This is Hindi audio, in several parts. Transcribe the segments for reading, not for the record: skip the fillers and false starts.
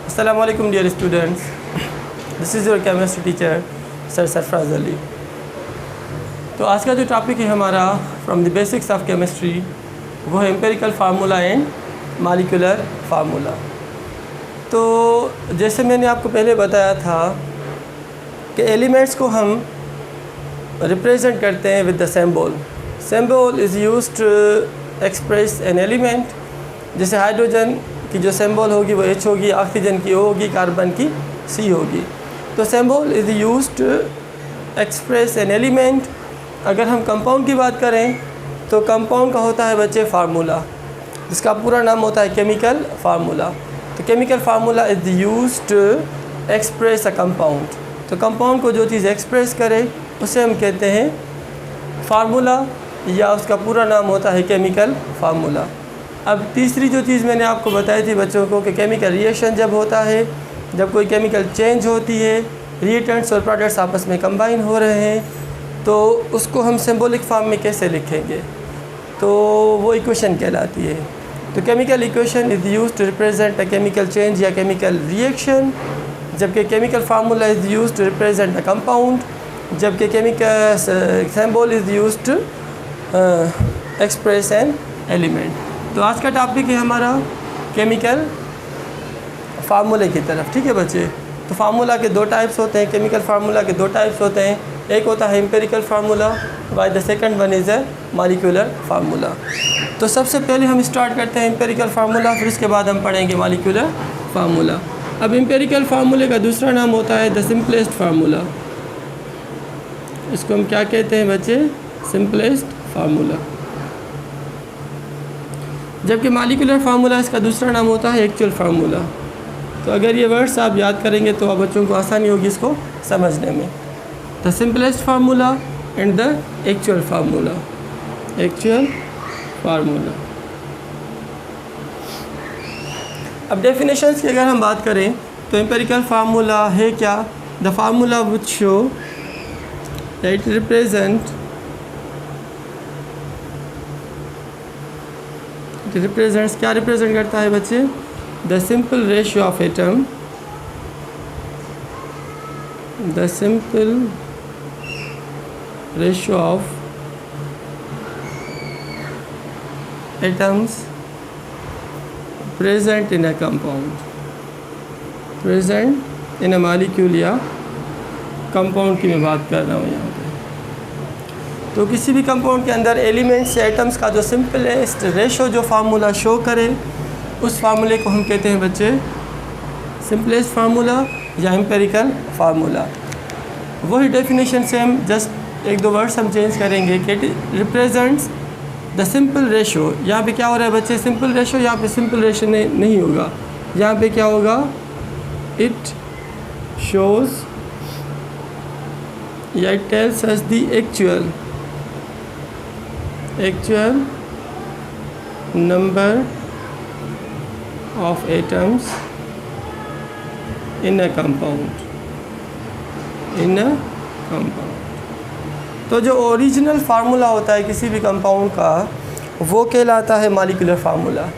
Assalamu alaikum dear students. This is your chemistry teacher Sir Sarfraz Ali. तो आज का जो टॉपिक है हमारा from the basics of chemistry वो है empirical formula and molecular formula. तो जैसे मैंने आपको पहले बताया था कि एलिमेंट्स को हम रिप्रेजेंट करते हैं with the symbol. Symbol is used to express an element. जैसे हाइड्रोजन की जो सिंबल होगी वो H होगी, ऑक्सीजन की O होगी, कार्बन की C होगी। तो symbol is used to express an element. अगर हम कंपाउंड की बात करें तो कंपाउंड का होता है बच्चे फार्मूला, जिसका पूरा नाम होता है केमिकल फार्मूला। तो chemical formula is used to express a compound. तो कंपाउंड को जो चीज़ एक्सप्रेस करे उसे हम कहते हैं फार्मूला, या उसका पूरा नाम होता है केमिकल फार्मूला। अब तीसरी जो चीज़ मैंने आपको बताई थी बच्चों को कि केमिकल रिएक्शन जब होता है, जब कोई केमिकल चेंज होती है, रिएजेंट्स और प्रोडक्ट्स आपस में कंबाइन हो रहे हैं, तो उसको हम सिंबॉलिक फॉर्म में कैसे लिखेंगे, तो वो इक्वेशन कहलाती है। तो chemical equation is used to represent a chemical change या केमिकल रिएक्शन, जबकि chemical formula is used to represent a compound, जबकि chemical symbol is used to express an element. तो आज का टॉपिक है हमारा केमिकल फार्मूले की तरफ। ठीक है बच्चे। तो फार्मूला के दो टाइप्स होते हैं, केमिकल फार्मूला के दो टाइप्स होते हैं। एक होता है empirical formula, why the second one is a molecular formula. तो सबसे पहले हम स्टार्ट करते हैं एम्पेरिकल फार्मूला, फिर उसके बाद हम पढ़ेंगे मॉलिक्यूलर फार्मूला। अब एम्पेरिकल फार्मूले का दूसरा नाम होता है द सिंपलेस्ट फार्मूला। इसको हम क्या कहते हैं बच्चे? Simplest formula. जबकि मॉलिक्यूलर फार्मूला इसका दूसरा नाम होता है एक्चुअल फार्मूला। तो अगर ये वर्ड्स आप याद करेंगे तो आप बच्चों को आसानी होगी इसको समझने में। The simplest formula and the actual formula. Actual formula. अब डेफिनेशंस की अगर हम बात करें तो एम्पेरिकल फार्मूला है क्या? The formula which show that represents क्या रिप्रेजेंट करता है बच्चे? The simple ratio of atom, the simple ratio of atoms present in a compound, present in a molecule या कंपाउंड की मैं बात कर रहा हूँ यहाँ पे। तो किसी भी कंपाउंड के अंदर एलिमेंट्स या एटम्स का जो सिंपलेस्ट रेशो जो फार्मूला शो करे उस फार्मूले को हम कहते हैं बच्चे सिंपलेस्ट फार्मूला या एम्पेरिकल फार्मूला। वही डेफिनेशन से हम जस्ट एक दो वर्ड्स हम चेंज करेंगे कि it represents the simple ratio. यहाँ पे क्या हो रहा है बच्चे? Simple ratio. यहाँ पे सिंपल रेशो नहीं होगा, यहाँ पे क्या होगा? इट शोज़ या it tells us the actual number of atoms in a compound, तो जो ओरिजिनल फार्मूला होता है किसी भी कंपाउंड का वो कहलाता है मॉलिक्यूलर फार्मूला।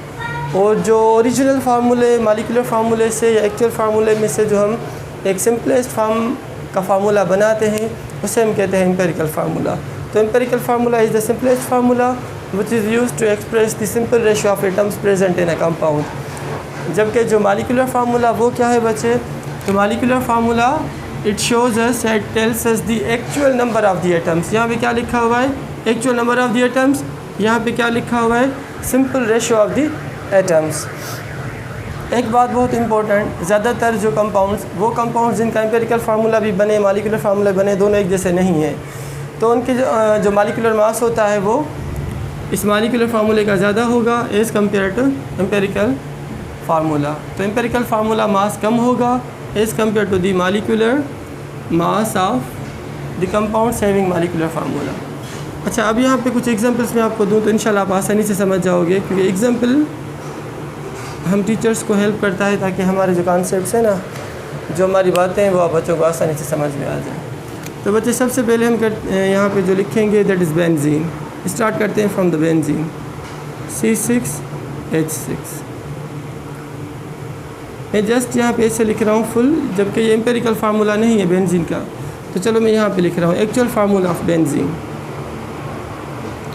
और जो ओरिजिनल फार्मूले मॉलिक्यूलर फार्मूले से या एक्चुअल फार्मूले में से जो हम एक सिंपलेस्ट फॉर्म का फार्मूला बनाते हैं उसे हम कहते हैं एम्पेरिकल फार्मूला। तो empirical formula is the simplest formula which is used to express the simple ratio of atoms present in a compound. जबकि जो मॉलिक्यूलर फार्मूला वो क्या है बच्चे? तो molecular formula it shows us, it tells us the actual number of the atoms. यहाँ पे क्या लिखा हुआ है? Actual number of the atoms. यहाँ पे क्या लिखा हुआ है? Simple ratio of the atoms. एक बात बहुत इंपॉर्टेंट, ज़्यादातर जो कंपाउंड्स वो कंपाउंड्स जिनका एम्पेरिकल फार्मूला भी बने मॉलिक्यूलर फार्मूला बने दोनों एक जैसे नहीं हैं। तो उनके जो मॉलिक्यूलर मास होता है वो इस मॉलिक्यूलर फार्मूले का ज़्यादा होगा as compare to empirical formula. तो एम्पेरिकल फार्मूला मास कम होगा as compare to the molecular mass of the compounds having molecular formula. अच्छा, अब यहाँ पे कुछ एग्जांपल्स मैं आपको दूँ तो इंशाल्लाह आप आसानी से समझ जाओगे, क्योंकि एग्जांपल हम टीचर्स को हेल्प करता है ताकि हमारे जो कॉन्सेप्ट्स हैं ना, जो हमारी बातें हैं वो आप बच्चों को आसानी से समझ में आ जाए। तो बच्चे सबसे पहले हम यहाँ पे जो लिखेंगे दैट इज़ बेंजीन। स्टार्ट करते हैं फ्रॉम द बेंजीन, C6H6। मैं जस्ट यहाँ पे ऐसे लिख रहा हूँ फुल, जबकि ये एम्पेरिकल फार्मूला नहीं है बेंजीन का। तो चलो मैं यहाँ पे लिख रहा हूँ actual formula of benzene.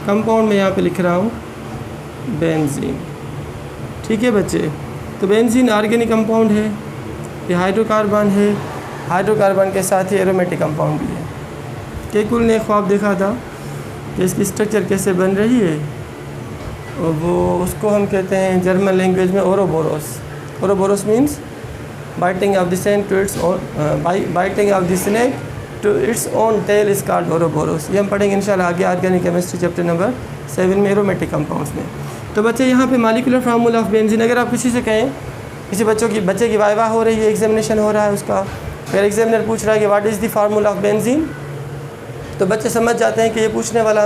Compound में यहाँ पे लिख रहा हूँ बेंजीन। ठीक है बच्चे, तो बेंजीन ऑर्गेनिक कंपाउंड है, ये हाइड्रोकार्बन है, हाइड्रोकार्बन के साथ ही एरोमेटिक कंपाउंड भी है। केकुल ने ख्वाब देखा था कि इसकी स्ट्रक्चर कैसे बन रही है, और वो उसको हम कहते हैं जर्मन लैंग्वेज में ouroboros. Ouroboros means biting of the snake to its own, biting of the snake to its own tail is called ouroboros. ये हम पढ़ेंगे इंशाल्लाह आगे ऑर्गेनिक केमिस्ट्री चैप्टर नंबर 7 में एरोमेटिक कंपाउंड्स में। तो बच्चे यहाँ पे मॉलिक्यूलर फार्मूला ऑफ बेंजीन, अगर आप किसी से कहें, किसी बच्चे की वाइवा हो रही है, एग्जामिनेशन हो रहा है उसका, फिर एग्जामिनर पूछ रहा है कि what is the formula of benzene, तो बच्चे समझ जाते हैं कि ये पूछने वाला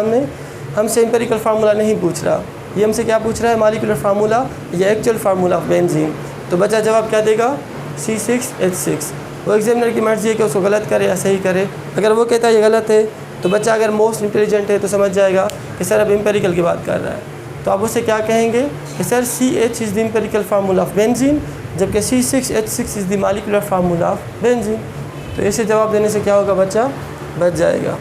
हमसे एम्पेरिकल फार्मूला नहीं पूछ रहा, ये हमसे क्या पूछ रहा है, मॉलिक्यूलर फार्मूला या एक्चुअल फार्मूला ऑफ बेंजीन। तो बच्चा जवाब क्या देगा, C6H6। वो एग्जामिनर की मर्ज़ी है कि उसको गलत करे या सही करे। अगर वो कहता है ये गलत है, तो बच्चा अगर मोस्ट इंटेलिजेंट है तो समझ जाएगा कि सर अब एम्पेरिकल की बात कर रहा है। तो आप उससे क्या कहेंगे कि sir CH is the empirical formula of benzene, जबकि C6H6 is the molecular formula of benzene. तो ऐसे जवाब देने से क्या होगा, बच्चा बच जाएगा।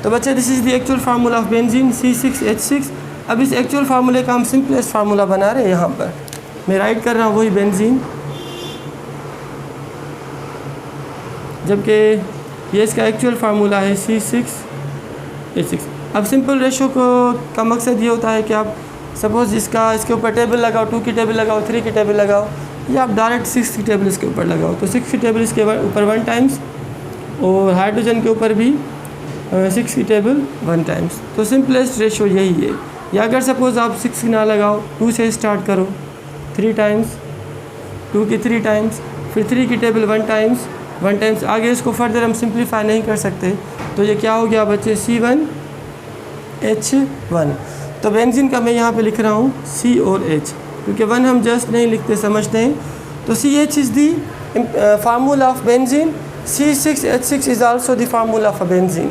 तो बच्चे this is the actual formula of benzene C6H6। अब इस एक्चुअल फार्मूले का हम सिंपलेस्ट फार्मूला बना रहे हैं। यहाँ पर मैं राइट कर रहा हूँ वही बेंजीन, जबकि ये इसका एक्चुअल फार्मूला है C6H6। अब सिंपल रेशो का मकसद ये होता है कि आप सपोज़ इसके ऊपर टेबल लगाओ, 2 की टेबल लगाओ, 3 की टेबल लगाओ, या आप डायरेक्ट 6 की टेबल इसके ऊपर लगाओ। तो 6 की टेबल इसके ऊपर 1 टाइम्स, और हाइड्रोजन के ऊपर भी 6 की टेबल 1 टाइम्स। तो सिंपलेस्ट रेशो यही है। या अगर सपोज़ आप 6 ना लगाओ, 2 से स्टार्ट करो, 3 टाइम्स, 2 की 3 टाइम्स, फिर 3 की टेबल 1 टाइम्स, 1 टाइम्स। आगे इसको फर्दर हम सिंप्लीफाई नहीं कर सकते, तो ये क्या हो गया बच्चे, C1H1। तो बेंजीन का मैं यहाँ पे लिख रहा हूँ C और H, क्योंकि 1 हम जस्ट नहीं लिखते, समझते हैं। तो CH is the formula of benzene, C6H6 is also the formula of benzene.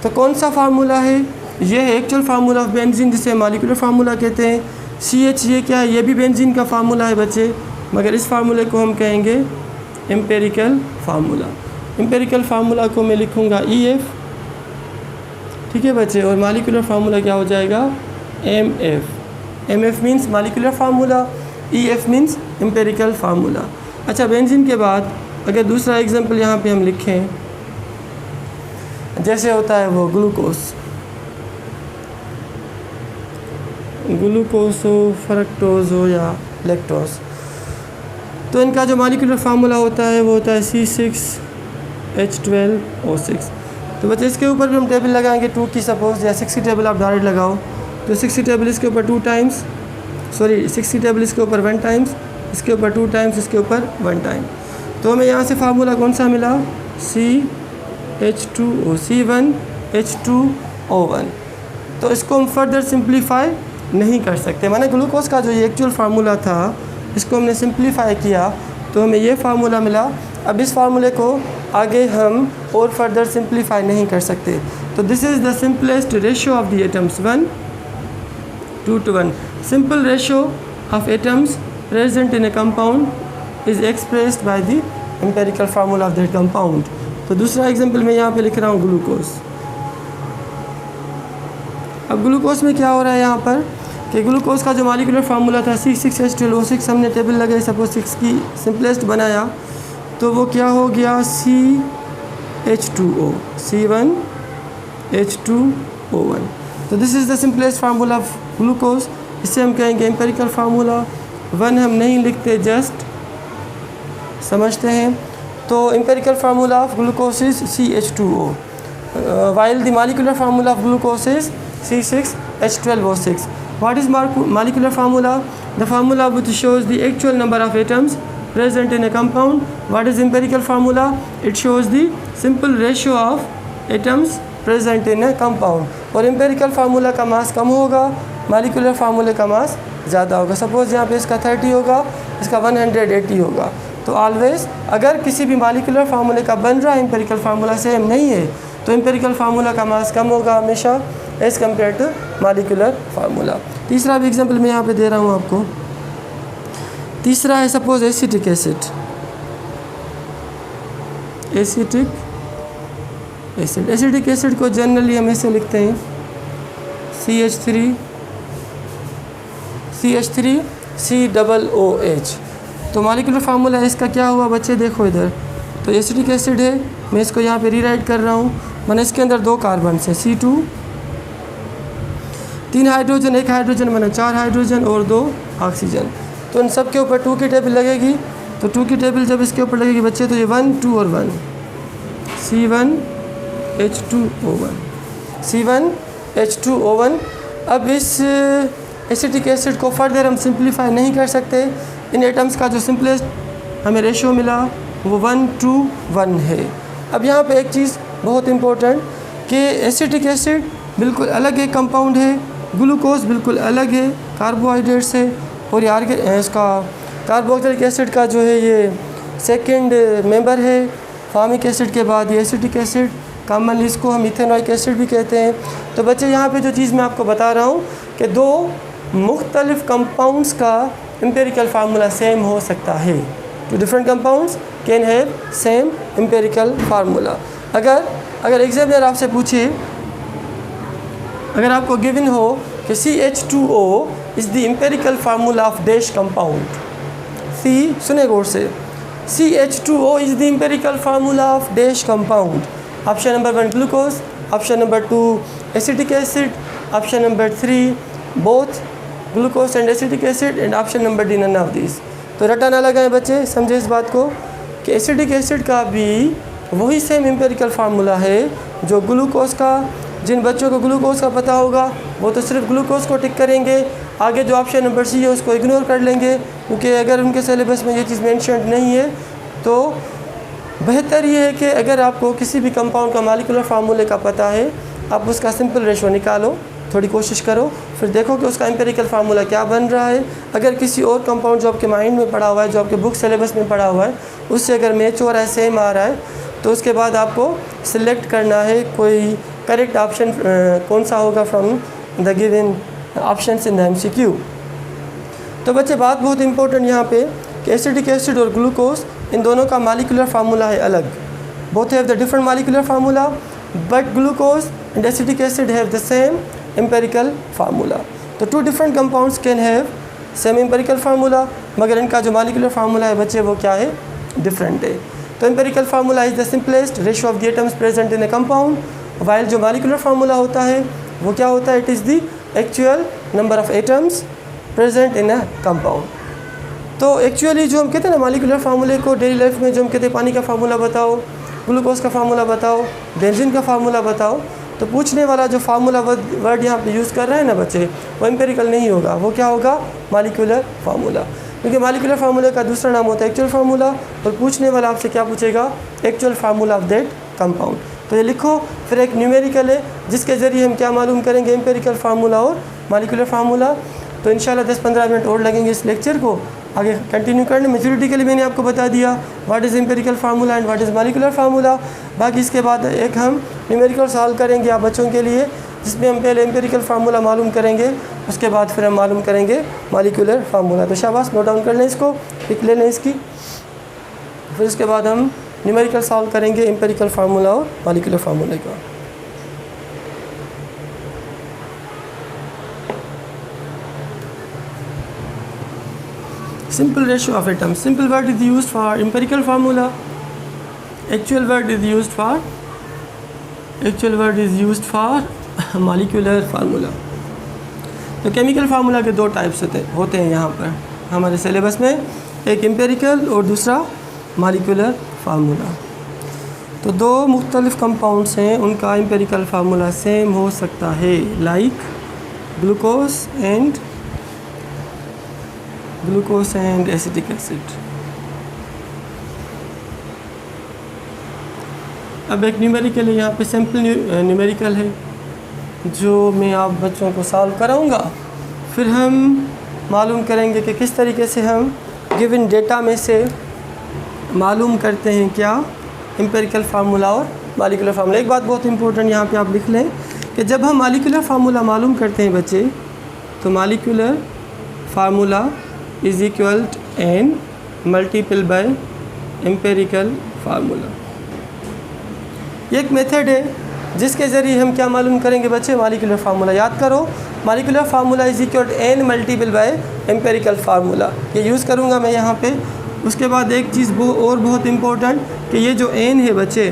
तो कौन सा फार्मूला है, ये है एक्चुअल फार्मूला ऑफ बेंजीन, जिसे मॉलिक्यूलर फार्मूला कहते हैं। CH ये क्या है, ये भी बेंजीन का फार्मूला है बच्चे, मगर इस फार्मूले को हम कहेंगे एम्पेरिकल फार्मूला। एम्पेरिकल फार्मूला को मैं लिखूँगा EF, ठीक है बच्चे, और मॉलिक्यूलर फार्मूला क्या हो जाएगा, MF। MF means molecular formula, EF means empirical formula. अच्छा, बेंजीन के बाद अगर दूसरा एग्जांपल यहाँ पे हम लिखें, जैसे होता है वो ग्लूकोज हो, फ्रक्टोज हो या लैक्टोज, तो इनका जो मॉलिक्यूलर फार्मूला होता है वो होता है C6H12O6। तो बच्चे इसके ऊपर भी हम टेबल लगाएंगे 2 की, सपोज, या 6 की टेबल आप डायरेक्ट लगाओ, तो 6 की टेबल इसके ऊपर 2 टाइम्स, 6 की टेबल इसके ऊपर 1 टाइम्स, इसके ऊपर 2 टाइम्स, इसके ऊपर 1 टाइम। तो हमें यहाँ से फार्मूला कौन सा मिला, C1H2O। तो इसको हम फर्दर सिंप्लीफाई नहीं कर सकते, माने ग्लूकोज का जो ये एक्चुअल फार्मूला था, इसको हमने सिंप्लीफाई किया तो हमें ये फार्मूला मिला। अब इस फार्मूले को आगे हम और फर्दर सिंप्लीफाई नहीं कर सकते। तो this is the simplest ratio of the atoms, 1:1। Simple ratio of atoms present in A compound is expressed by the empirical formula of that compound. तो दूसरा एग्जांपल मैं यहाँ पे लिख रहा हूँ ग्लूकोज। अब ग्लूकोज में क्या हो रहा है यहाँ पर कि ग्लूकोज का जो मॉलिक्यूलर फार्मूला था C6H12O6, हमने टेबल लगाई, सपोज 6 की सिंपलेस्ट बनाया, तो वो क्या हो गया, C1H2O। तो this is the simplest formula of glucose. इससे हम कहेंगे एम्पेरिकल फार्मूला। 1 हम नहीं लिखते, जस्ट समझते हैं। तो empirical formula of glucose is CH2O, while the molecular formula of glucose is C6H12O6. What is molecular formula? The formula which shows the actual number of atoms present in a compound. What is empirical formula? It shows the simple ratio of atoms present in a compound. और empirical formula का मास कम होगा, molecular formula का मास ज़्यादा होगा। सपोज यहाँ पे इसका 30 होगा, इसका 180 होगा। तो ऑलवेज अगर किसी भी मॉलिक्यूलर फार्मूले का बन रहा है एम्पेरिकल फार्मूला सेम नहीं है, तो एम्पेरिकल फार्मूला का मास कम होगा हमेशा as compare to molecular formula. तीसरा भी एग्जांपल मैं यहाँ पे दे रहा हूँ आपको। तीसरा है suppose acetic acid, acetic acid. Acetic acid को जनरली हम ऐसे लिखते हैं CH3COOH। तो मॉलिक्यूलर फार्मूला इसका क्या हुआ बच्चे, देखो इधर, तो एसिटिक एसिड है, मैं इसको यहाँ पे रीराइट कर रहा हूँ। मैंने इसके अंदर 2 कार्बन है, C2, 3 हाइड्रोजन, 1 हाइड्रोजन मैंने 4 हाइड्रोजन और 2 ऑक्सीजन। तो इन सब के ऊपर 2 की टेबल लगेगी। तो 2 की टेबल जब इसके ऊपर लगेगी बच्चे, तो ये 1 2 और 1, C1H2O1, C1H2O1। अब इस एसिटिक एसिड को फर्दर हम सिंप्लीफाई नहीं कर सकते। इन एटम्स का जो सिंपलेस्ट हमें रेशियो मिला वो 1:1 है। अब यहाँ पे एक चीज़ बहुत इम्पोर्टेंट कि एसिटिक एसिड बिल्कुल अलग एक कंपाउंड है, ग्लूकोज बिल्कुल अलग है, कार्बोहाइड्रेट्स है, और ये इसका कार्बोक्सिलिक एसिड का जो है ये सेकंड मेंबर है फॉर्मिक एसिड के बाद। ये एसिटिक एसिड कॉमनली इसको हम इथेनोइक एसिड भी कहते हैं। तो बच्चे यहाँ पे जो चीज़ मैं आपको बता रहा हूँ कि 2 मुख्तलिफ कंपाउंड्स का एम्पिरिकल फार्मूला सेम हो सकता है। 2 different compounds can have same empirical formula. अगर एग्जामिनर आपसे पूछे, अगर आपको गिवन हो कि CH2O is the empirical formula of dash compound, सुने गौर से, CH2O is the empirical formula of dash compound. Option number 1 glucose, option number 2 acetic acid, option number 3 both glucose and acetic acid, and option number D none of this. तो रटा ना लगाएं बच्चे, समझे इस बात को कि एसिटिक एसिड का भी वही सेम एम्पिरिकल फार्मूला है जो ग्लूकोज का। जिन बच्चों को ग्लूकोज का पता होगा वो तो सिर्फ ग्लूकोज को टिक करेंगे, आगे जो ऑप्शन नंबर सी है उसको इग्नोर कर लेंगे, क्योंकि अगर उनके सिलेबस में ये चीज़ मेंशन नहीं है। तो बेहतर ये है कि अगर आपको किसी भी कंपाउंड का मॉलिक्यूलर फार्मूले का पता है, आप उसका सिंपल रेशो निकालो, थोड़ी कोशिश करो, फिर देखो कि उसका एम्पिरिकल फार्मूला क्या बन रहा है। अगर किसी और कंपाउंड जो आपके माइंड में पड़ा हुआ है, जो आपके बुक सिलेबस में पड़ा हुआ है, उससे अगर मैच हो रहा है, सेम आ रहा है, तो उसके बाद आपको सिलेक्ट करना है कोई करेक्ट ऑप्शन कौन सा होगा from the given options in the MCQ। तो बच्चे बात बहुत इंपॉर्टेंट यहाँ पे कि एसिटिक एसिड और ग्लूकोज इन दोनों का मॉलिक्यूलर फार्मूला है अलग। Both have the different molecular formula, but glucose and acetic acid have the same empirical formula. तो 2 different compounds can have same empirical formula, मगर इनका जो मॉलिक्यूलर फार्मूला है बच्चे वो क्या है, डिफरेंट है। तो empirical formula is the simplest ratio of the atoms present in A compound, while जो मॉलिक्यूलर फार्मूला होता है वो क्या होता है, it is the actual number of atoms present in a compound. तो एक्चुअली जो हम कहते हैं ना मॉलिक्यूलर फार्मूले को डेली लाइफ में, जो हम कहते हैं पानी का फार्मूला बताओ, ग्लूकोज का फार्मूला बताओ, बेंजीन का फार्मूला बताओ, तो पूछने वाला जो फार्मूला वर्ड यहाँ पे यूज़ कर रहे हैं ना बच्चे, वो एम्पेरिकल नहीं होगा, वो क्या होगा, मॉलिक्यूलर फार्मूला। क्योंकि मॉलिक्यूलर फार्मूले का दूसरा नाम होता है एक्चुअल फार्मूला, और पूछने वाला आपसे क्या पूछेगा, actual formula of that compound. तो ये लिखो, फिर एक न्यूमेरिकल है जिसके ज़रिए हम क्या मालूम करेंगे, एम्पेरिकल फार्मूला और मॉलिक्यूलर फार्मूला। तो इंशाल्लाह 10-15 मिनट और लगेंगे इस लेक्चर को आगे कंटिन्यू करने में। थ्योरेटिकली मैंने आपको बता दिया what is empirical formula and what is molecular formula. बाकी इसके बाद एक हम न्यूमेरिकल सॉल्व करेंगे आप बच्चों के लिए, जिसमें हम पहले एम्पेरिकल फार्मूला मालूम करेंगे, उसके बाद फिर हम मालूम करेंगे मॉलिक्यूलर फार्मूला। तो शाबाश, नोट डाउन कर लें इसको, पिक ले लें इसकी। फिर इसके बाद हम न्यूमेरिकल सॉल्व करेंगे एम्पेरिकल फार्मूला और मॉलिक्यूलर फार्मूला का। Simple ratio of atoms. Simple word is used for empirical formula. Actual word is used for molecular formula. तो केमिकल फार्मूला के 2 टाइप्स होते हैं यहाँ पर हमारे सिलेबस में, एक एम्पेरिकल और दूसरा मॉलिक्यूलर फार्मूला। तो 2 मुख्तलिफ कंपाउंड्स हैं, उनका एम्पेरिकल फार्मूला सेम हो सकता है, like glucose and acetic acid. अब एक न्यूमेरिकल है यहाँ पे, सिंपल न्यूमेरिकल है जो मैं आप बच्चों को सॉल्व कराऊंगा। फिर हम मालूम करेंगे कि किस तरीके से हम गिवन डेटा में से मालूम करते हैं क्या, एम्पेरिकल फार्मूला और मॉलिक्यूलर फार्मूला। एक बात बहुत इंपॉर्टेंट यहाँ पे आप लिख लें कि जब हम मॉलिक्यूलर फार्मूला मालूम करते हैं बच्चे, तो molecular formula is equal n multiple by empirical formula. ये एक मेथड है जिसके ज़रिए हम क्या मालूम करेंगे बच्चे, मॉलिक्यूलर फार्मूला। याद करो, molecular formula is equal to n multiple by empirical formula. ये यूज़ करूँगा मैं यहाँ पे। उसके बाद एक चीज़ और बहुत इम्पोर्टेंट कि ये जो n है बच्चे,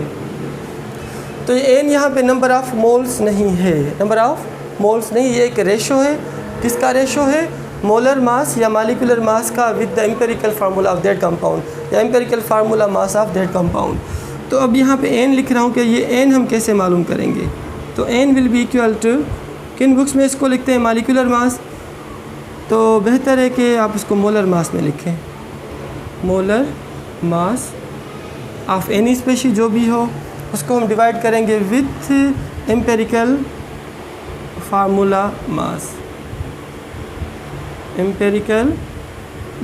तो ये n यहाँ पे नंबर ऑफ़ मोल्स नहीं है, नंबर ऑफ़ मोल्स नहीं, ये एक रेशो है। किसका रेशो है? मोलर मास या मॉलिक्यूलर मास का with the empirical formula of that compound या empirical formula mass of that compound. तो अब यहाँ पे n लिख रहा हूँ कि ये n हम कैसे मालूम करेंगे। तो n will be equal to, किन बुक्स में इसको लिखते हैं मॉलिक्यूलर मास, तो बेहतर है कि आप इसको मोलर मास में लिखें। Molar mass of any species जो भी हो उसको हम डिवाइड करेंगे with empirical formula mass. Empirical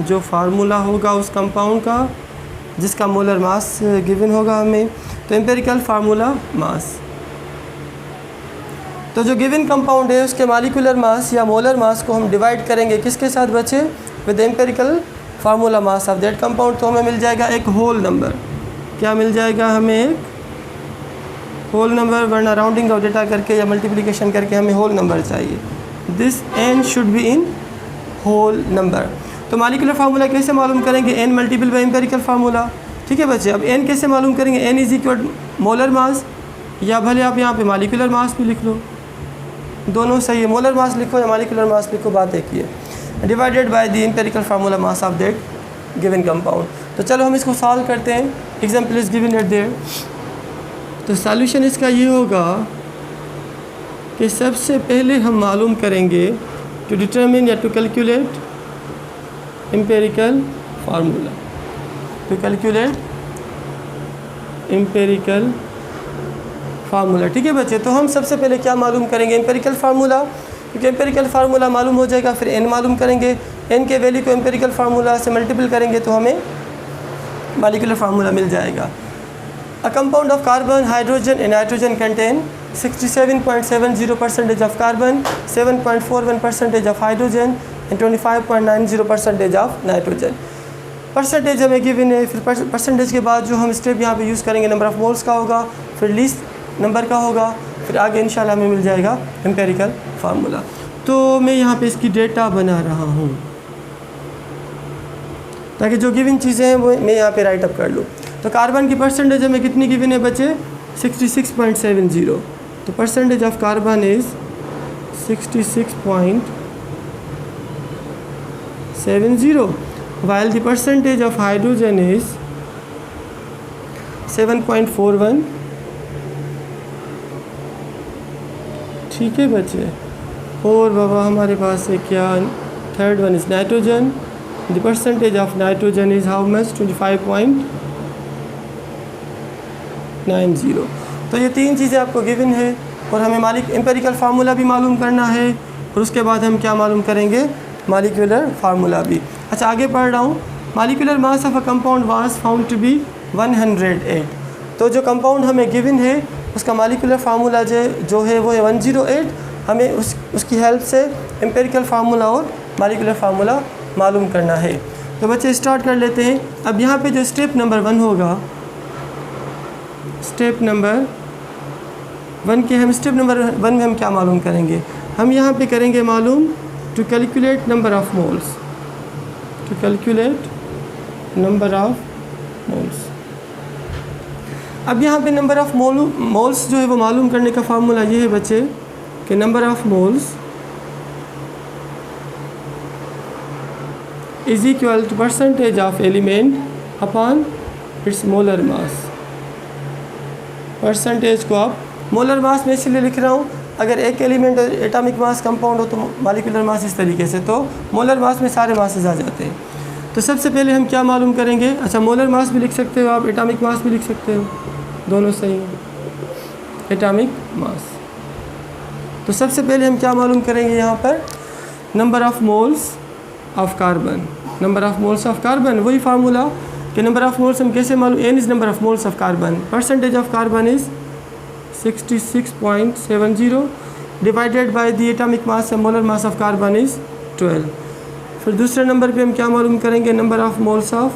जो फार्मूला होगा उस कंपाउंड का जिसका मोलर मास गिवन होगा हमें, तो एम्पेरिकल फार्मूला मास। तो जो गिवन कंपाउंड है उसके मॉलिक्यूलर मास या मोलर मास को हम डिवाइड करेंगे किसके साथ बच्चे, with empirical formula mass of that compound. तो हमें मिल जाएगा एक होल नंबर। क्या मिल जाएगा हमें? एक होल नंबर, वरना राउंडिंग ऑफ डेटा करके या मल्टीप्लिकेशन करके हमें होल नंबर चाहिए। This n should be in whole number. तो मॉलिक्यूलर फार्मूला कैसे मालूम करेंगे? n multiple by empirical formula. ठीक है बच्चे, अब n कैसे मालूम करेंगे? n is equal molar mass, या भले आप यहाँ पे मॉलिक्यूलर मास भी लिख लो, दोनों सही है। मोलर मास लिखो या मॉलिक्यूलर मास लिखो, बात एक ही है। Divided by the empirical formula mass of that given compound. तो चलो हम इसको सॉल्व करते हैं। Example is given at there. तो सॉल्यूशन इसका ये होगा कि सबसे पहले हम मालूम करेंगे टू डिटरमिन या to calculate empirical formula, to calculate empirical formula. ठीक है बच्चे, तो हम सबसे पहले क्या मालूम करेंगे? एम्पेरिकल फार्मूला, क्योंकि एम्पेरिकल फार्मूला मालूम हो जाएगा, फिर n मालूम करेंगे। n के वैल्यू को एम्पेरिकल फार्मूला से मल्टीपल करेंगे तो हमें मॉलिक्यूलर फार्मूला मिल जाएगा। A compound of carbon, hydrogen and nitrogen contain 67.70% of carbon, 7.41% of hydrogen and 25.90% of nitrogen। Percentage हमें गिवन है, फिर परसेंटेज के बाद जो हम स्टेप यहाँ पे यूज़ करेंगे नंबर ऑफ़ मोल्स का होगा, फिर लीस्ट नंबर का होगा, फिर आगे इंशाल्लाह हमें मिल जाएगा एम्पेरिकल फार्मूला। तो मैं यहाँ पे इसकी डेटा बना रहा हूँ ताकि जो गिवन चीज़ें हैं वो मैं यहाँ पे राइट अप कर लूँ। तो कार्बन की परसेंटेज हमें कितनी गिवन है बच्चे? 66.70। तो percentage of carbon is 66.70, while the percentage of hydrogen is 7.41। ठीक है बच्चे, और बाबा हमारे पास है क्या? Third one is nitrogen. The percentage of nitrogen is how much? 25.90। तो ये तीन चीज़ें आपको गिवन है और हमें एम्पेरिकल फार्मूला भी मालूम करना है, और उसके बाद हम क्या मालूम करेंगे? मॉलिक्यूलर फार्मूला भी। अच्छा, आगे पढ़ रहा हूँ। Molecular mass of a compound was found to be 108। तो जो कंपाउंड हमें गिवन है उसका मॉलिक्यूलर फार्मूला जो है वो है 108। हमें उसकी हेल्प से एम्पेरिकल फार्मूला और मॉलिक्यूलर फार्मूला मालूम करना है। तो बच्चे स्टार्ट कर लेते हैं। अब यहाँ पे जो स्टेप नंबर 1 होगा, स्टेप नंबर 1 के हम स्टेप नंबर 1 में हम क्या मालूम करेंगे? हम यहाँ पे करेंगे मालूम to calculate number of moles, to calculate number of moles. अब यहाँ पे नंबर ऑफ़ मोल्स जो है वो मालूम करने का फार्मूला ये है बच्चे कि number of moles is equal to percentage of element upon its molar mass. Percentage को आप मोलर मास में इसलिए लिख रहा हूँ, अगर एक एलिमेंट एटॉमिक मास कंपाउंड हो तो मॉलिक्यूलर मास इस तरीके से, तो मोलर मास में सारे मासेस आ जाते हैं। तो सबसे पहले हम क्या मालूम करेंगे? अच्छा, मोलर मास भी लिख सकते हो आप, एटॉमिक मास भी लिख सकते हो, दोनों सही है, एटॉमिक मास। तो सबसे पहले हम क्या मालूम करेंगे यहाँ पर? Number of moles of carbon, number of moles of carbon. वही फार्मूला कि नंबर ऑफ़ मोल्स हम कैसे मालूम? n is number of moles of carbon, percentage of carbon is 66.70 divided by the atomic mass या molar mass of carbon is 12। फिर दूसरे नंबर पे हम क्या मालूम करेंगे, number of moles of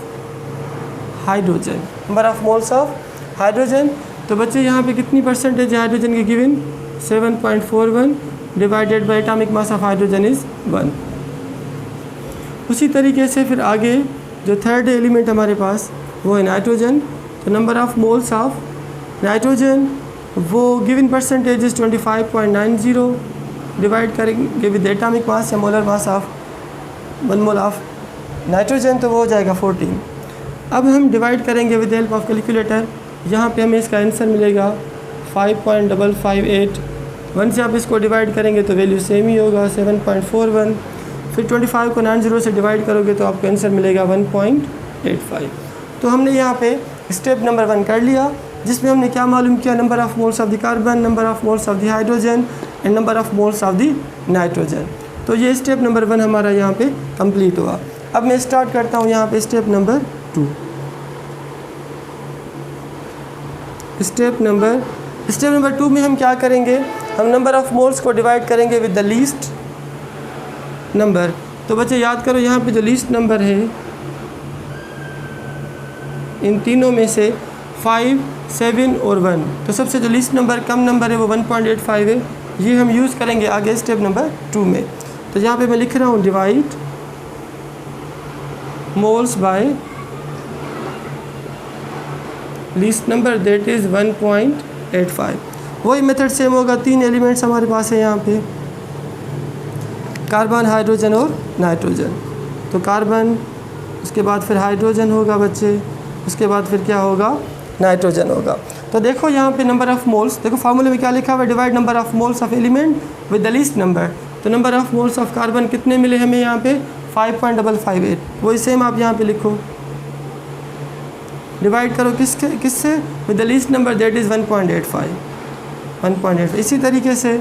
hydrogen, number of moles of hydrogen. तो बच्चे यहाँ पे कितनी परसेंटेज है हाइड्रोजन की given, 7.41 divided by atomic mass of hydrogen is 1। उसी तरीके से फिर आगे जो थर्ड एलिमेंट हमारे पास वो है नाइट्रोजन। तो number of moles of nitrogen वो गिवन परसेंटेज इज़ 25.90 डिवाइड करेंगे विद एटॉमिक मास या molar mass of 1 mole of nitrogen, तो वो हो जाएगा 14। अब हम डिवाइड करेंगे विद हेल्प ऑफ कैलकुलेटर। यहाँ पे हमें इसका आंसर मिलेगा 5.558। 1 से आप इसको डिवाइड करेंगे तो वैल्यू सेम ही होगा 7.41। फिर 25 को 90 से डिवाइड करोगे तो आपको आंसर मिलेगा 1.85। तो हमने यहाँ पे स्टेप नंबर 1 कर लिया, जिसमें हमने क्या मालूम किया, number of moles of the carbon, number of moles of the hydrogen and number of moles of the nitrogen. तो ये स्टेप नंबर 1 हमारा यहाँ पे कंप्लीट हुआ। अब मैं स्टार्ट करता हूँ यहाँ पे स्टेप नंबर 2। स्टेप नंबर 2 में हम क्या करेंगे, हम नंबर ऑफ़ मोल्स को डिवाइड करेंगे विद द लीस्ट नंबर। तो बच्चे याद करो, यहाँ पे जो लीस्ट नंबर है इन तीनों में से 5, 7 और 1, तो सबसे जो लीस्ट नंबर कम नंबर है वो 1.85 है। ये हम यूज़ करेंगे आगे स्टेप नंबर 2 में। तो यहाँ पे मैं लिख रहा हूँ divide moles bye least number that is 1.85। वही मेथड सेम होगा। 3 एलिमेंट्स हमारे पास है यहाँ पे, कार्बन, हाइड्रोजन और नाइट्रोजन। तो कार्बन, उसके बाद फिर हाइड्रोजन होगा बच्चे, उसके बाद फिर क्या होगा, नाइट्रोजन होगा। तो देखो यहाँ पे नंबर ऑफ़ मोल्स, देखो फार्मूले में क्या लिखा हुआ है, divide number of moles of element with the least number. तो number of moles of carbon कितने मिले हमें यहाँ पे, 5.558। वही सेम आप यहाँ पे लिखो, डिवाइड करो किससे, with the least number that is 1.85। इसी तरीके से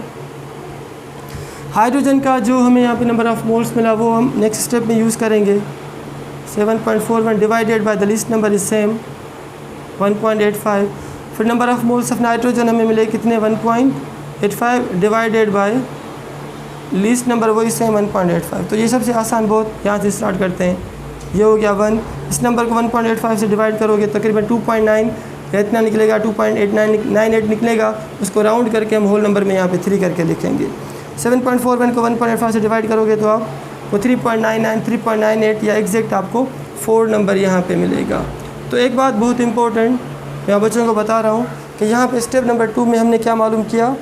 हाइड्रोजन का जो हमें यहाँ पे नंबर ऑफ़ मोल्स मिला वो हम नेक्स्ट स्टेप में यूज़ करेंगे। 7.41 divided by the least number is same 1.85। फिर number of moles of nitrogen हमें मिले कितने, 1.85 डिवाइडेड बाय लीस्ट नंबर वही सेम 1.85। तो ये सबसे आसान बहुत, यहाँ से स्टार्ट करते हैं। ये हो गया 1, इस नंबर को 1.85 से डिवाइड करोगे तकरीबन 2.9 इतना निकलेगा, 2.898 निकलेगा। उसको राउंड करके हम होल नंबर में यहाँ पे 3 करके लिखेंगे। 7.41 को 1.85 से डिवाइड करोगे तो आप वो 3.99, 3.98 या एग्जैक्ट आपको 4 नंबर यहाँ पे मिलेगा। तो एक बात बहुत इंपॉर्टेंट मैं बच्चों को बता रहा हूँ कि यहाँ पे स्टेप नंबर 2 में हमने क्या मालूम किया,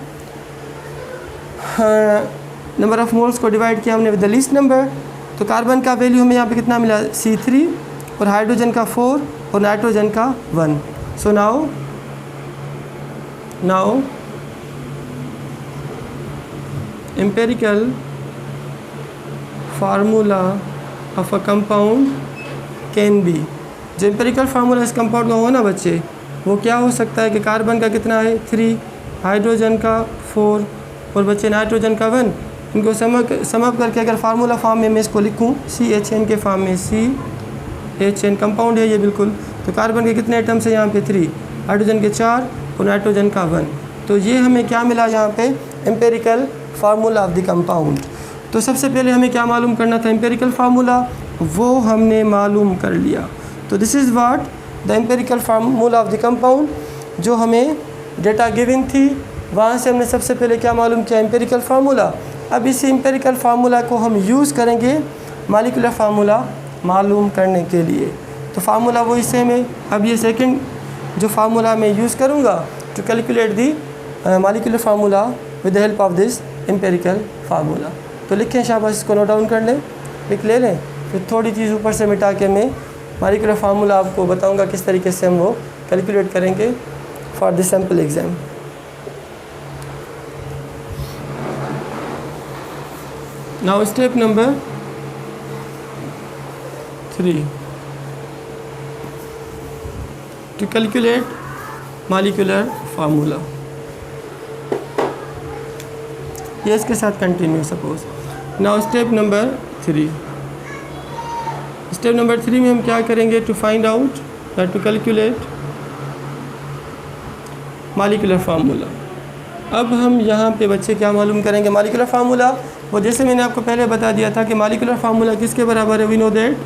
नंबर ऑफ़ मोल्स को डिवाइड किया हमने विद द लीस्ट नंबर। तो कार्बन का वैल्यू हमें यहाँ पे कितना मिला, C3, और हाइड्रोजन का 4 और नाइट्रोजन का 1। So now empirical formula of a compound can be, जो empirical formula इस कंपाउंड का हो ना बच्चे, वो क्या हो सकता है कि कार्बन का कितना है 3, हाइड्रोजन का 4 और बच्चे नाइट्रोजन का 1। इनको समअप करके अगर फार्मूला फॉर्म में मैं इसको लिखूँ CHN के फॉर्म में, CHN कंपाउंड है ये बिल्कुल। तो कार्बन के कितने एटम्स है यहाँ पे 3, हाइड्रोजन के 4 और नाइट्रोजन का 1। तो ये हमें क्या मिला यहाँ पे, empirical formula of the compound. तो सबसे पहले हमें क्या मालूम करना था, एम्पेरिकल फार्मूला, वो हमने मालूम कर लिया। तो this is what the empirical formula of the compound, जो हमें डेटा गिवन थी वहाँ से हमने सबसे पहले क्या मालूम किया, एम्पेरिकल फार्मूला। अब इसी एम्पेरिकल फार्मूला को हम यूज़ करेंगे मॉलिक्यूलर फार्मूला मालूम करने के लिए। तो फार्मूला वही सेम है। अब ये सेकंड जो फार्मूला मैं यूज़ करूँगा to calculate the molecular formula with the help of this empirical formula. तो लिखें शाबाश, इसको नोट डाउन कर लें, लिख लें। फिर थोड़ी चीज़ ऊपर से मिटा के मैं मॉलिक्यूलर फार्मूला आपको बताऊंगा किस तरीके से हम वो कैलकुलेट करेंगे for this sample exam. Now step number 3 to calculate molecular formula. ये इसके साथ continue suppose. Now step number 3 में हम क्या करेंगे, to find out to calculate molecular formula. अब हम यहाँ पे बच्चे क्या मालूम करेंगे, मॉलिक्यूलर फार्मूला वो जैसे मैंने आपको पहले बता दिया था कि मॉलिक्यूलर फार्मूला किसके बराबर है, we know that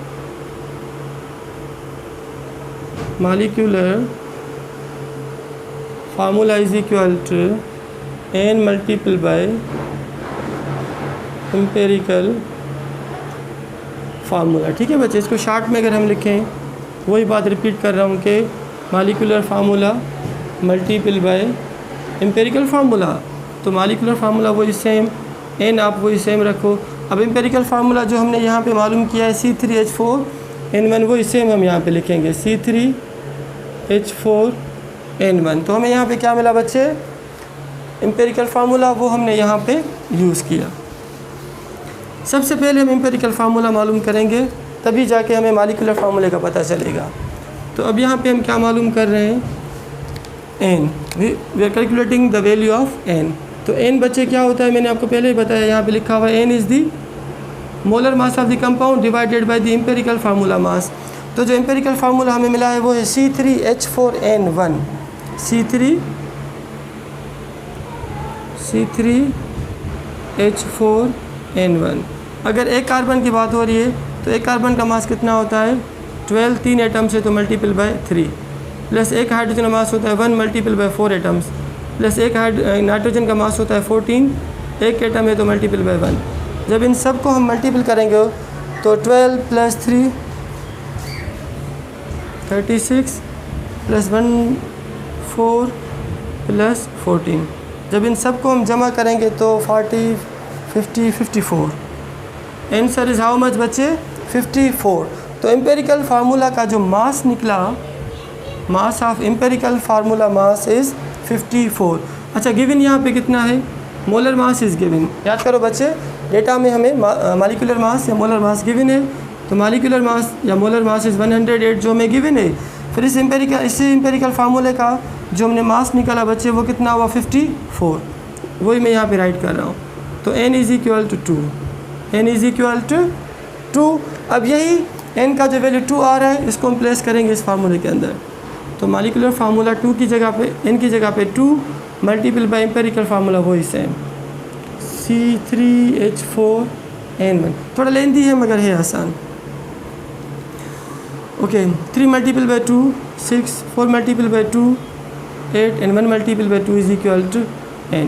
molecular formula is equal to n multiple by empirical formula. ठीक है बच्चे, इसको शॉर्ट में अगर हम लिखें, वही बात रिपीट कर रहा हूँ कि molecular formula multiple by empirical formula. तो मॉलिक्यूलर फार्मूला वही सेम, n आप वही सेम रखो। अब एम्पेरिकल फार्मूला जो हमने यहाँ पे मालूम किया है C3H4N1, वही सेम हम यहाँ पे लिखेंगे C3H4N1। तो हमें यहाँ पे क्या मिला बच्चे, एम्पेरिकल फार्मूला, वो हमने यहाँ पे यूज़ किया। सबसे पहले हम एम्पेरिकल फार्मूला मालूम करेंगे, तभी जाके हमें मॉलिक्यूलर फार्मूले का पता चलेगा। तो अब यहाँ पे हम क्या मालूम कर रहे हैं, n, we are calculating the value of n। तो n बच्चे क्या होता है, मैंने आपको पहले ही बताया, यहाँ पे लिखा हुआ है n is the molar mass of the compound divided by the empirical formula मास। तो जो एम्पेरिकल फार्मूला हमें मिला है वो है C3H4N1। C3H4N1। अगर एक कार्बन की बात हो रही है तो एक कार्बन का मास कितना होता है 12, 3 एटम्स है तो मल्टीपल बाय 3, प्लस एक हाइड्रोजन का मास होता है 1 मल्टीपल बाय 4 एटम्स, प्लस एक नाइट्रोजन का मास होता है 14, एक एटम है तो मल्टीपल बाय 1। जब इन सब को हम मल्टीपल करेंगे तो 12 प्लस 3 36 प्लस 1 4 प्लस 14। जब इन सब को हम जमा करेंगे तो 40 50 54। आंसर इज़ हाउ मच बच्चे, 54। तो एम्पेरिकल फार्मूला का जो मास निकला, mass of empirical formula mass is 54। अच्छा, गिवन यहाँ पे कितना है, मोलर मास इज़ गिवन। याद करो बच्चे, डेटा में हमें मॉलिक्यूलर मास या मोलर मास गिवन है, तो मॉलिक्यूलर मास या मोलर मास इज़ 108 जो हमें गिवन है। फिर इस एम्पेरिकल फार्मूले का जो हमने मास निकाला बच्चे वो कितना हुआ, 54। वही मैं यहाँ पे राइट कर रहा हूँ। तो n is equal to 2, n is equal to 2। अब यही n का जो वैल्यू 2 आ रहा है, इसको हम प्लेस करेंगे इस फार्मूले के अंदर। तो मॉलिक्यूलर फार्मूला 2 की जगह पे, n की जगह पे 2 मल्टीपल बाय एम्पेरिकल फार्मूला वही सेम C3H4N1। थोड़ा लेंदी है मगर है आसान। Okay, 3 multiple by 2 6, 4 multiple by 2 8 and 1 multiple by 2 is equal to n।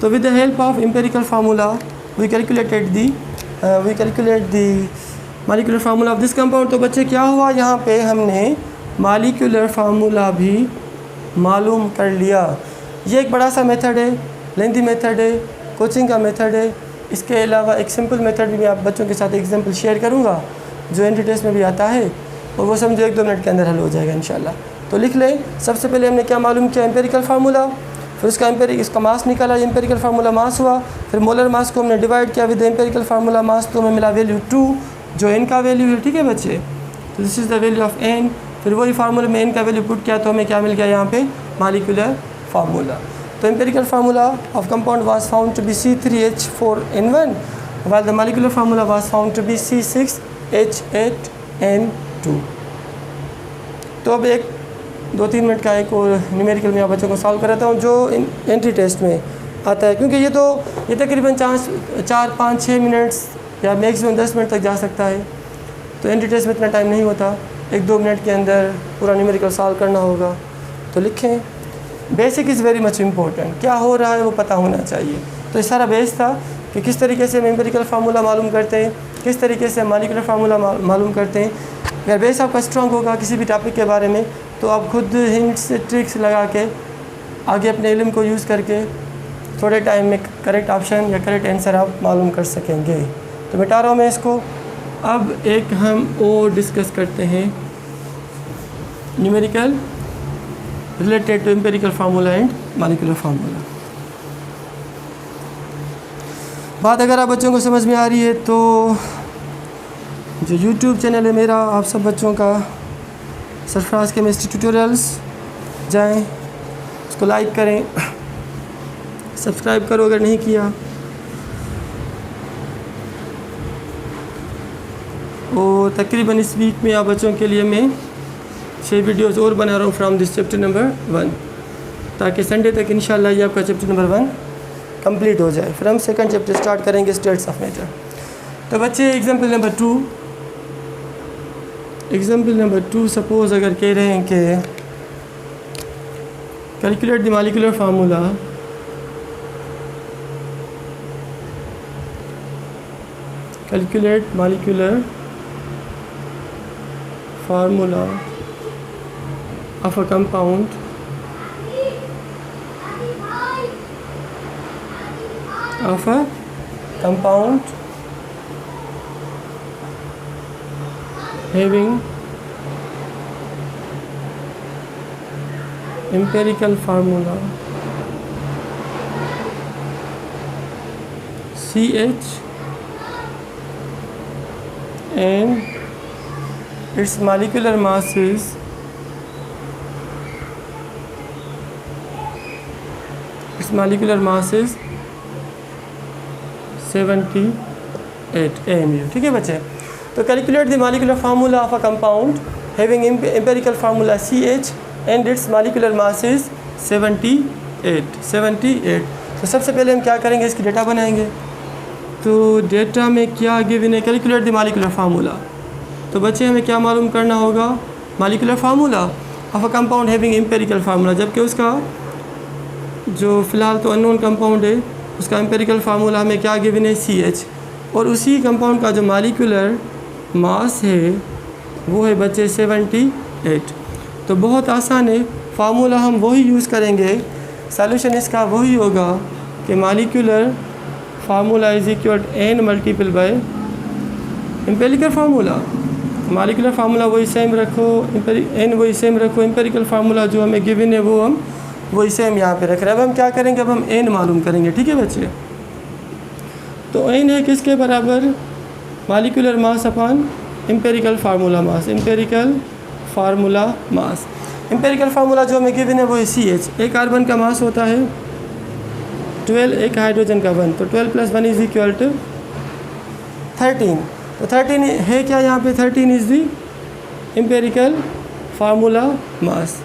तो with the help of empirical formula we calculate the molecular formula of this compound. तो बच्चे क्या हुआ, यहाँ पे हमने मॉलिक्यूलर फार्मूला भी मालूम कर लिया। ये एक बड़ा सा मेथड है, लेंथी मेथड है, कोचिंग का मेथड है। इसके अलावा एक सिंपल मेथड भी मैं आप बच्चों के साथ एग्जांपल शेयर करूँगा जो एंट्री टेस्ट में भी आता है, और वो समझो 1-2 मिनट के अंदर हल हो जाएगा इंशाल्लाह। तो लिख लें, सबसे पहले हमने क्या मालूम किया, एम्पेरिकल फार्मूला, फिर इसका मास निकाला, एम्पेरिकल फार्मूला मास हुआ, फिर मोलर मास को हमने डिवाइड किया विद एम्पेरिकल फार्मूला मास, तो हमें मिला वैल्यू 2 जो n का वैल्यू है। ठीक है बच्चे, तो this is the value of n। फिर वही फार्मूले में n का वैल्यू पुट किया तो हमें क्या मिल गया यहाँ पे, मॉलिक्यूलर फार्मूला। तो empirical formula of compound was found to be C3H4N1 while the molecular formula was found to be C6H8N2। तो अब 1-2-3 मिनट का एक और न्यूमेरिकल में आप बच्चों को सॉल्व कराता हूँ जो एंट्री टेस्ट में आता है, क्योंकि ये तकरीबन 4-5-6 मिनट्स या मैक्सिमम 10 मिनट तक जा सकता है। तो एंट्री टेस्ट में इतना टाइम नहीं होता, 1-2 मिनट के अंदर पूरा न्यूमेरिकल सॉल्व करना होगा। तो लिखें, basic is very much important, क्या हो रहा है वो पता होना चाहिए। तो ये सारा बेस था कि किस तरीके से हम एम्पेरिकल फार्मूला मालूम करते हैं, किस तरीके से मॉलिक्यूलर फार्मूला मालूम करते हैं। अगर बेस आपका स्ट्रॉन्ग होगा किसी भी टॉपिक के बारे में, तो आप खुद हिंट्स ट्रिक्स लगा के आगे अपने इल्म को यूज़ करके थोड़े टाइम में करेक्ट ऑप्शन या करेक्ट आंसर आप मालूम कर सकेंगे। तो मिटा रहा हूँ मैं इसको। अब एक हम और डिस्कस करते हैं numerical related to empirical formula and molecular formula. बात अगर आप बच्चों को समझ में आ रही है तो जो YouTube चैनल है मेरा, आप सब बच्चों का, सरफराज केमिस्ट्री ट्यूटोरियल्स, जाएं उसको लाइक करें, सब्सक्राइब करो अगर नहीं किया, और तकरीबन इस वीक में आप बच्चों के लिए मैं 6 वीडियोस और बना रहा हूँ फ्रॉम दिस चैप्टर नंबर 1, ताकि संडे तक इंशाल्लाह ये आपका चैप्टर नंबर 1 कंप्लीट हो जाए, फिर हम सेकंड चैप्टर स्टार्ट करेंगे स्टेट्स ऑफ मैटर। तो बच्चे एग्जाम्पल नंबर 2 सपोज अगर कह रहे हैं कि calculate the molecular formula of a compound having empirical formula CH and its molecular mass is 78 AMU। ठीक है बच्चे, तो calculate the molecular formula of a compound having empirical formula CH and it's molecular mass is 78। तो सबसे पहले हम क्या करेंगे, इसकी डेटा बनाएंगे। तो डेटा में क्या गिवन है, कैलकुलेट द मॉलिक्यूलर फार्मूला। तो बच्चे हमें क्या मालूम करना होगा, molecular formula of a compound having empirical formula, जबकि उसका जो फ़िलहाल तो अननोन कंपाउंड है उसका एम्पिरिकल फार्मूला हमें क्या गिवन है CH, और उसी कंपाउंड का जो मॉलिक्यूलर मास है वो है बच्चे 78। तो बहुत आसान है, फार्मूला हम वही यूज़ करेंगे, सॉल्यूशन इसका वही होगा कि molecular formula is equal to n multiple by empirical formula. Molecular formula वही सेम रखो, n वही सेम रखो, एम्पिरिकल फार्मूला जो हमें गिवन है वो हम वही सेम यहाँ पे रख रहे हैं। अब हम क्या करेंगे, अब हम n मालूम करेंगे। ठीक है बच्चे, तो n है किसके बराबर, molecular mass upon empirical formula mass. Empirical formula जो हमें गिवन है वो है CH। एक कार्बन का मास होता है 12, एक हाइड्रोजन का 1, तो 12 + 1 इज इक्वल टू 13। तो 13 है क्या यहाँ पे, 13 is the empirical formula mass.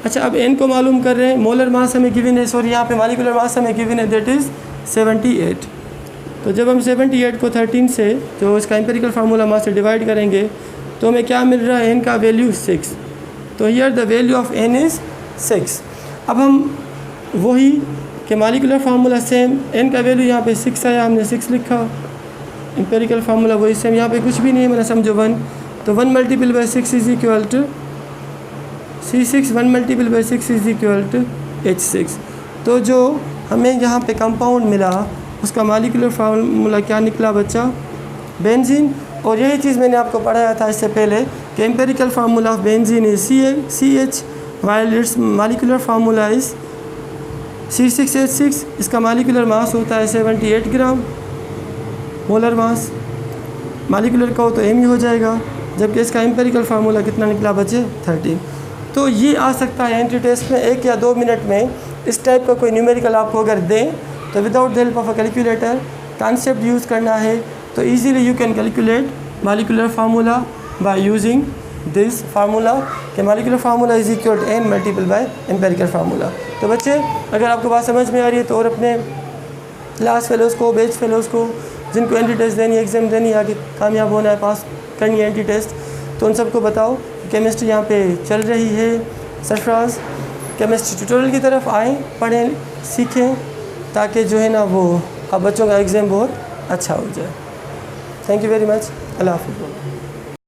अच्छा, अब n को मालूम कर रहे हैं, मोलर मास हमें गिवन है, सॉरी यहाँ पे मॉलिक्यूलर मास हमें गिवन है, दैट इज़ 78। तो जब हम 78 को 13 से जो इसका एम्पिरिकल फार्मूला मास से डिवाइड करेंगे तो हमें क्या मिल रहा है, n का वैल्यू 6। तो here the value of n is 6। अब हम वही कि मॉलिक्यूलर फार्मूला सेम, n का वैल्यू यहाँ पे 6 आया, हमने 6 लिखा, एम्पिरिकल फार्मूला वही सेम, यहाँ पे कुछ भी नहीं है, मैंने समझो 1, तो 1 multiple by 6 is equal to C6, 1 multiple by 6 is equal to H6। तो जो हमें यहाँ पे कंपाउंड मिला उसका मॉलिक्यूलर फार्मूला क्या निकला बच्चा, बेंजीन। और यही चीज़ मैंने आपको पढ़ाया था इससे पहले कि empirical formula of benzene is CH while it's molecular formula is C6H6। इसका मॉलिक्यूलर मास होता है 78 ग्राम, मोलर मास मॉलिक्यूलर का हो तो m ही हो जाएगा, जबकि इसका एम्पिरिकल फार्मूला कितना निकला बच्चे, 13। तो ये आ सकता है एंट्री टेस्ट में 1 या 2 मिनट में। इस टाइप का कोई न्यूमेरिकल आपको अगर दें तो without the help of a calculator concept use करना है तो easily you can calculate molecular formula by using this formula कि molecular formula is equal to n multiple by empirical formula. तो बच्चे अगर आपको बात समझ में आ रही है तो और अपने क्लास फेलोज़ को, बैच फेलोज़ को जिनको एंट्री टेस्ट देनी, एग्ज़ाम देनी, आगे कामयाब होना है, पास करनी है एंट्री टेस्ट, तो उन सबको बताओ केमिस्ट्री यहाँ पे चल रही है। सरफराज केमिस्ट्री ट्यूटोरियल की तरफ आएँ, पढ़ें, सीखें, ताकि जो है ना वो अब बच्चों का एग्ज़ाम बहुत अच्छा हो जाए। Thank you very much. अल्लाह हाफ़िज़।